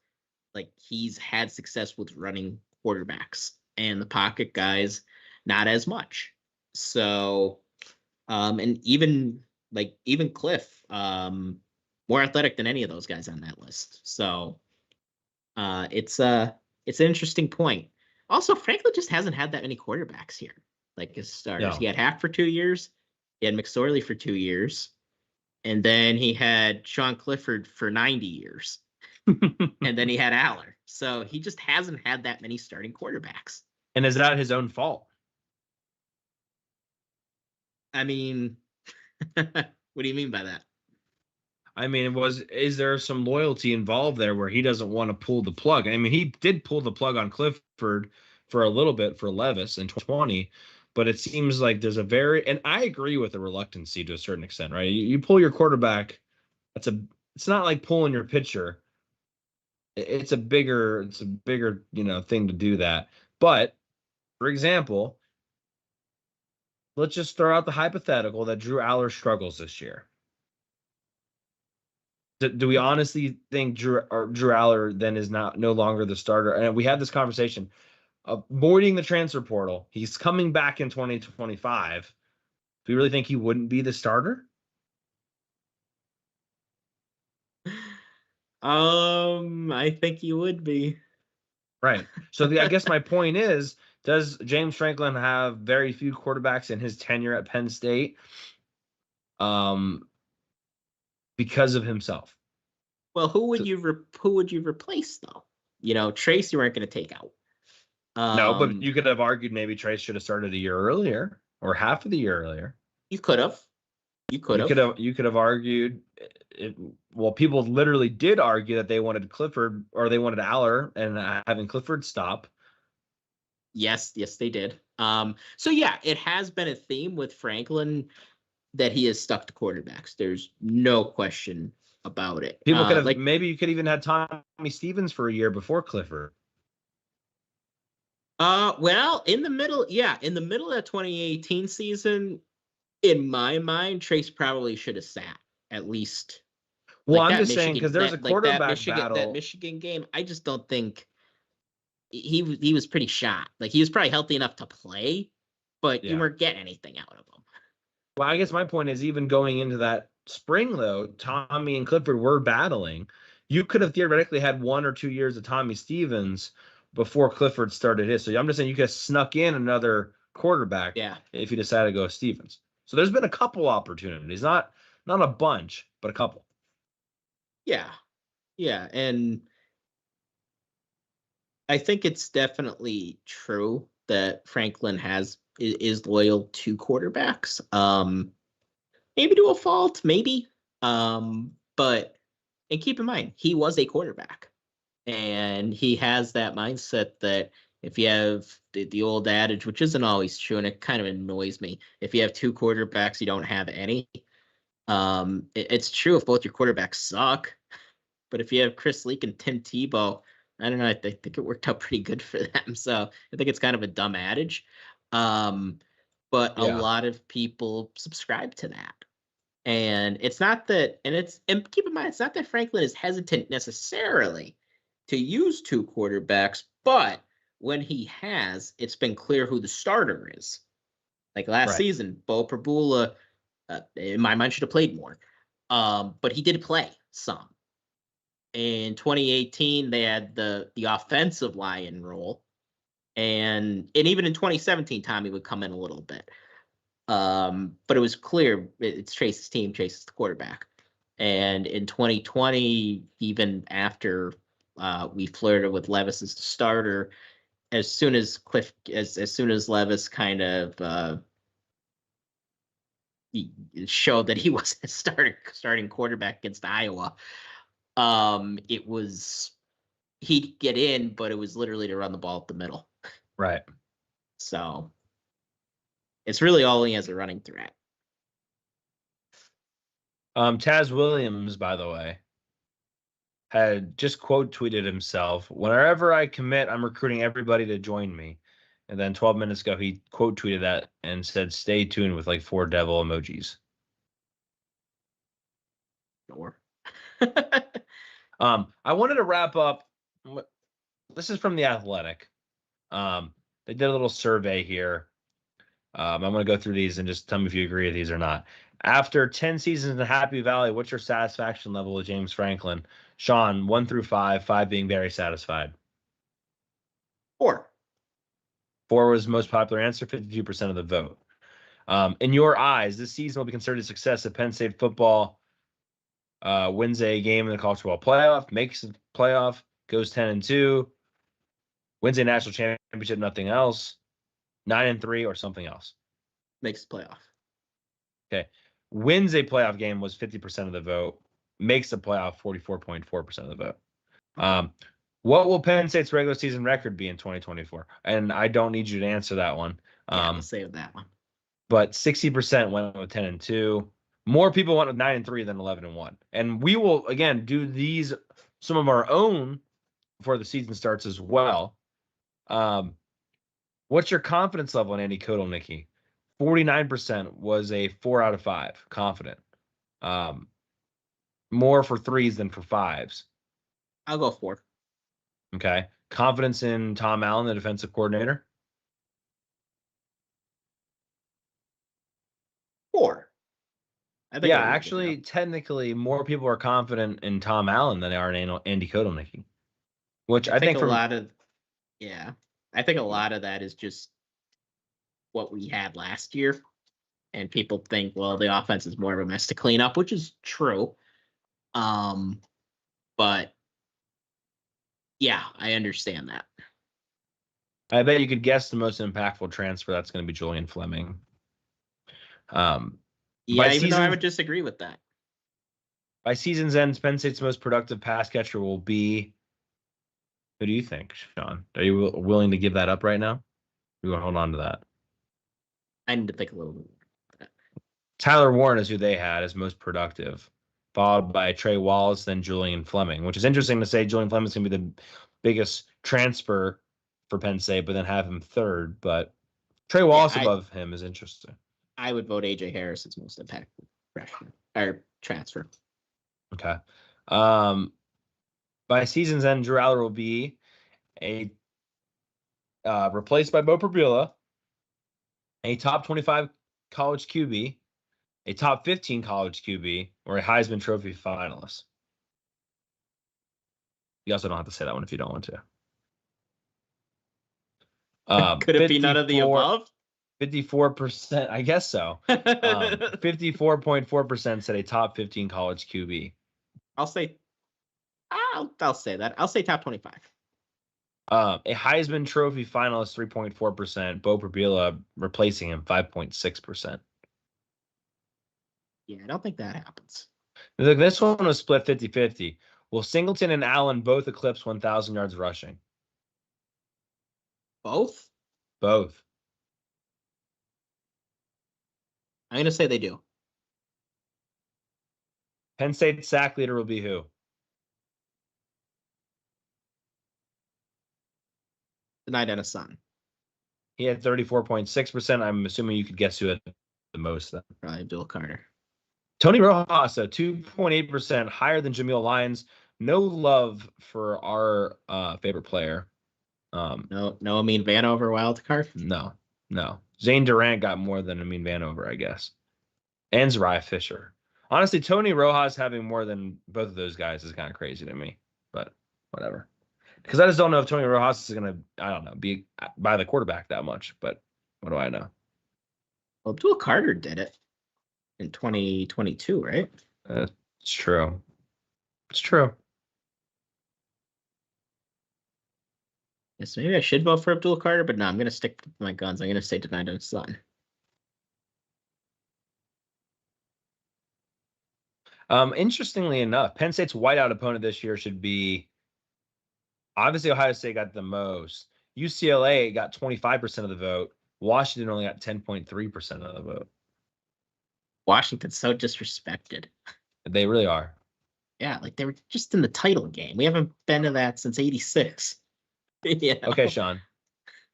like he's had success with running quarterbacks, and the pocket guys not as much. So, and even Cliff, more athletic than any of those guys on that list. So, it's an interesting point. Also, Franklin just hasn't had that many quarterbacks here, like his starters. No. He had Hack for 2 years, he had McSorley for 2 years. And then he had Sean Clifford for 90 years. And then he had Allar. So he just hasn't had that many starting quarterbacks. And is that his own fault? I mean, what do you mean by that? I mean, is there some loyalty involved there where he doesn't want to pull the plug? I mean, he did pull the plug on Clifford for a little bit for Levis in 2020. But it seems like there's and I agree with the reluctancy to a certain extent, right? You pull your quarterback, it's not like pulling your pitcher. It's a bigger, thing to do that. But for example, let's just throw out the hypothetical that Drew Allar struggles this year. Do we honestly think Drew Allar then is no longer the starter? And we had this conversation. Avoiding the transfer portal, he's coming back in 2025. Do you really think he wouldn't be the starter? I think he would be. Right. So I guess my point is Does James Franklin have very few quarterbacks in his tenure at Penn State because of himself? Well, who would you replace though? Trace you weren't going to take out. No, but you could have argued maybe Trace should have started a year earlier or half of the year earlier. You could have. You could have argued. Well, people literally did argue that they wanted Clifford or they wanted Allar and having Clifford stop. Yes, they did. So yeah, it has been a theme with Franklin that he has stuck to quarterbacks. There's no question about it. People could have maybe you could even had Tommy Stevens for a year before Clifford. Well, in the middle of that 2018 season, in my mind, Trace probably should have sat at least. Well, I'm just saying because there's a quarterback battle. That Michigan game, I just don't think he was pretty shot. Like he was probably healthy enough to play, but you weren't getting anything out of him. Well, I guess my point is even going into that spring though, Tommy and Clifford were battling. You could have theoretically had 1 or 2 years of Tommy Stevens before Clifford started his. So I'm just saying you could have snuck in another quarterback if you decided to go Stevens. So there's been a couple opportunities, not a bunch, but a couple. Yeah. And I think it's definitely true that Franklin is loyal to quarterbacks. Maybe to a fault, maybe. But and keep in mind, he was a quarterback. And he has that mindset that if you have the old adage, which isn't always true, and it kind of annoys me, if you have 2 quarterbacks, you don't have any. It's true if both your quarterbacks suck, but if you have Chris Leak and Tim Tebow, I don't know, I think it worked out pretty good for them. So I think it's kind of a dumb adage. But a lot of people subscribe to that. And it's not that, and keep in mind, it's not that Franklin is hesitant necessarily to use 2 quarterbacks, but when he has, it's been clear who the starter is. Like last season, Bo Prabula, in my mind, should have played more. But he did play some. In 2018, they had the offensive line role. And even in 2017, Tommy would come in a little bit. But it was clear it's Chase's team, Chase's the quarterback. And in 2020, even after we flirted with Levis as the starter, as soon as Levis kind of showed that he was a starting quarterback against Iowa, he'd get in, but it was literally to run the ball up the middle. Right. So it's really all he has a running threat. Taz Williams, by the way, had just quote tweeted himself, "Whenever I commit, I'm recruiting everybody to join me." And then 12 minutes ago, he quote tweeted that and said, "Stay tuned," with like 4 devil emojis. Sure. I wanted to wrap up. This is from The Athletic. They did a little survey here. I'm going to go through these and just tell me if you agree with these or not. After 10 seasons in Happy Valley, what's your satisfaction level with James Franklin? Shawn, 1 through 5, 5 being very satisfied. 4. 4 was the most popular answer, 52% of the vote. In your eyes, this season will be considered a success if Penn State football wins a game in the college football playoff, makes the playoff, goes 10-2, wins a national championship, nothing else, 9-3, or something else. Makes the playoff. Okay. Wins a playoff game was 50% of the vote. Makes the playoff 44.4% of the vote. What will Penn State's regular season record be in 2024? And I don't need you to answer that one. I'll save that one. But 60% went with 10-2. More people went with 9-3 than 11-1. And we will again do some of our own before the season starts as well. What's your confidence level in Andy Codell, Nikki? 49% was a 4 out of 5 confident. More for 3s than for 5s. I'll go 4. Okay. Confidence in Tom Allen, the defensive coordinator? 4. I think actually, technically, more people are confident in Tom Allen than they are in Andy Codell, Nikki. Which I think a lot of, yeah. I think a lot of that is just what we had last year. And people think, well, the offense is more of a mess to clean up, which is true. But yeah, I understand that. I bet you could guess the most impactful transfer. That's going to be Julian Fleming. Yeah, even though I would disagree with that. By season's end, Penn State's most productive pass catcher will be. Who do you think, Shawn? Are you willing to give that up right now? We want to hold on to that. I need to think a little bit. Tyler Warren is who they had as most productive, followed by Trey Wallace, then Julian Fleming, which is interesting to say Julian Fleming is going to be the biggest transfer for Penn State, but then have him third. But Trey Wallace above him is interesting. I would vote AJ Harris as most impactful freshman or transfer. Okay. By season's end, Drew Allar will be replaced by Bo Prabula, a top 25 college QB, a top 15 college QB, or a Heisman Trophy finalist. You also don't have to say that one if you don't want to. Could it be none of the above? 54%, I guess so. 54.4% said a top 15 college QB. I'll say that. I'll say top 25. A Heisman Trophy finalist, 3.4%. Bo Prabula replacing him, 5.6%. Yeah, I don't think that happens. Look, this one was split 50-50. Will Singleton and Allen both eclipse 1,000 yards rushing? Both? Both. I'm going to say they do. Penn State sack leader will be who? Tonight and a son. He had 34.6%. I'm assuming you could guess who had the most then. Probably Abdul Carter. Tony Rojas, 2.8%, higher than Jameel Lyons. No love for our favorite player. No Amin Vanover wild card? No. Zane Durant got more than Amin Vanover, I guess. And Zariah Fisher. Honestly, Tony Rojas having more than both of those guys is kind of crazy to me, but whatever. Because I just don't know if Tony Rojas is going to, be by the quarterback that much, but what do I know? Well, Abdul Carter did it in 2022, right? It's true. It's true. Yes, maybe I should vote for Abdul Carter, but no, I'm going to stick with my guns. I'm going to say denied on son. Interestingly enough, Penn State's whiteout opponent this year should be, obviously Ohio State got the most. UCLA got 25% of the vote. Washington only got 10.3% of the vote. Washington's so disrespected. They really are. Yeah, like they were just in the title game. We haven't been to that since '86. Yeah. Okay, Shawn.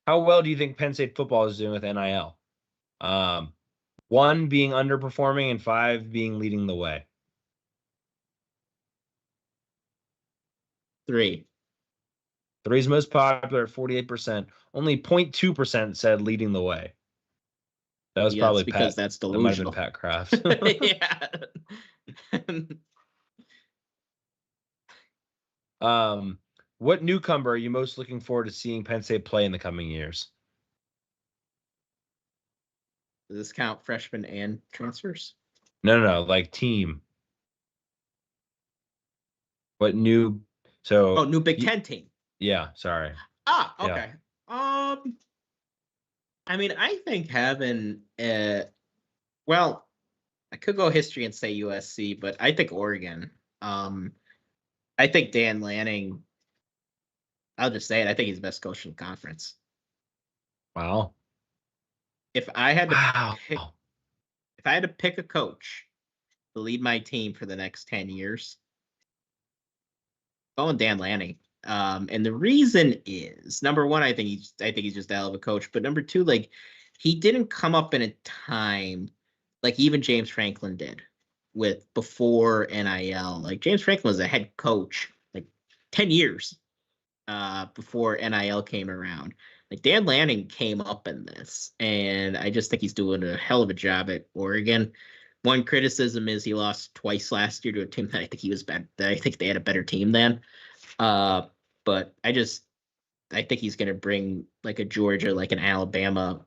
How well do you think Penn State football is doing with NIL? 1 being underperforming and 5 being leading the way. 3. 3 is most popular at 48%. Only 0.2% said leading the way. That was probably because Pat. That's delusional. That might have been Pat Kraft. What newcomer are you most looking forward to seeing Penn State play in the coming years? Does this count freshmen and transfers? No, like team. What new? So new Big Ten team. Yeah, sorry. Okay. Yeah. I mean, I think having well, I could go history and say USC, but I think Oregon. I think Dan Lanning. I'll just say it. I think he's the best coach in the conference. Wow. If I had to pick a coach to lead my team for the next 10 years, going Dan Lanning. And the reason is, number one, I think he's just a hell of a coach. But number two, like, he didn't come up in a time like even James Franklin did with before NIL. Like James Franklin was a head coach like 10 years before NIL came around. Like Dan Lanning came up in this, and I just think he's doing a hell of a job at Oregon. One criticism is he lost twice last year to a team that I think he was bad. That I think they had a better team than. But I just I think he's going to bring like a Georgia, like an Alabama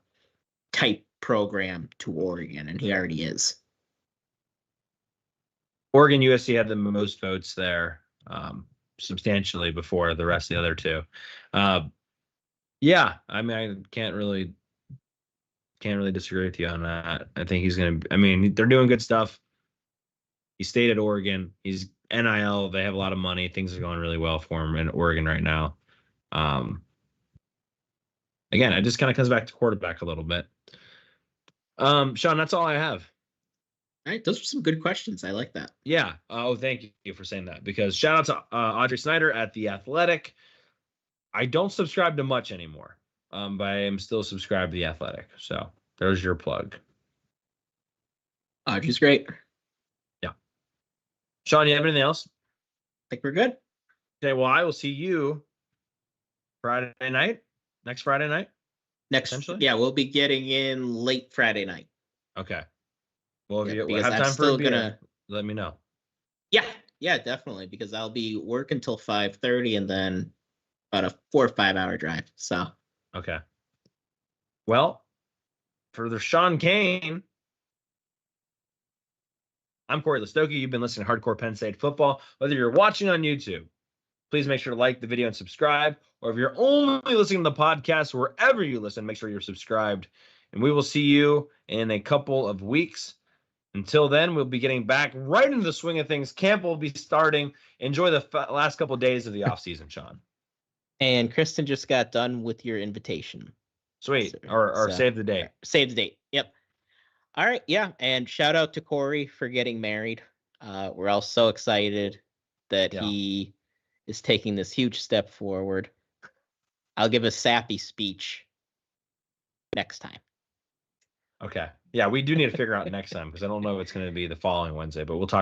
type program to Oregon, and he already is. Oregon USC had the most votes there, substantially before the rest of the other two. Yeah, I mean, I can't really disagree with you on that. I think he's gonna. I mean, they're doing good stuff. He stayed at Oregon. He's NIL. They have a lot of money. Things are going really well for him in Oregon right now. Again, it just kind of comes back to quarterback a little bit. Shawn, that's all I have. All right, those are some good questions. I like that. Yeah. Oh, thank you for saying that, because shout out to Audrey Snyder at The Athletic. I don't subscribe to much anymore, but I am still subscribed to The Athletic. So there's your plug. Audrey's great. Yeah. Shawn, you have anything else? I think we're good. Okay, well, I will see you next Friday night. Yeah, we'll be getting in late Friday night. Okay. Well, if Yeah, you have I'm time for a still beer, let me know. Yeah, definitely, because I'll be working till 5:30 and then about a 4 or 5 hour drive. So Okay. Well, for the Shawn Kane, I'm Cory Lestochi. You've been listening to Hardcore Penn State Football. Whether you're watching on YouTube, please make sure to like the video and subscribe. Or if you're only listening to the podcast, wherever you listen, make sure you're subscribed. And we will see you in a couple of weeks. Until then, we'll be getting back right into the swing of things. Camp will be starting. Enjoy the last couple of days of the offseason, Shawn. And Kristen just got done with your invitation. Sweet. Or save the date. Save the date. Yep. All right. Yeah. And shout out to Cory for getting married. We're all so excited that he is taking this huge step forward. I'll give a sappy speech next time. Okay. Yeah, we do need to figure out next time, because I don't know if it's going to be the following Wednesday, but we'll talk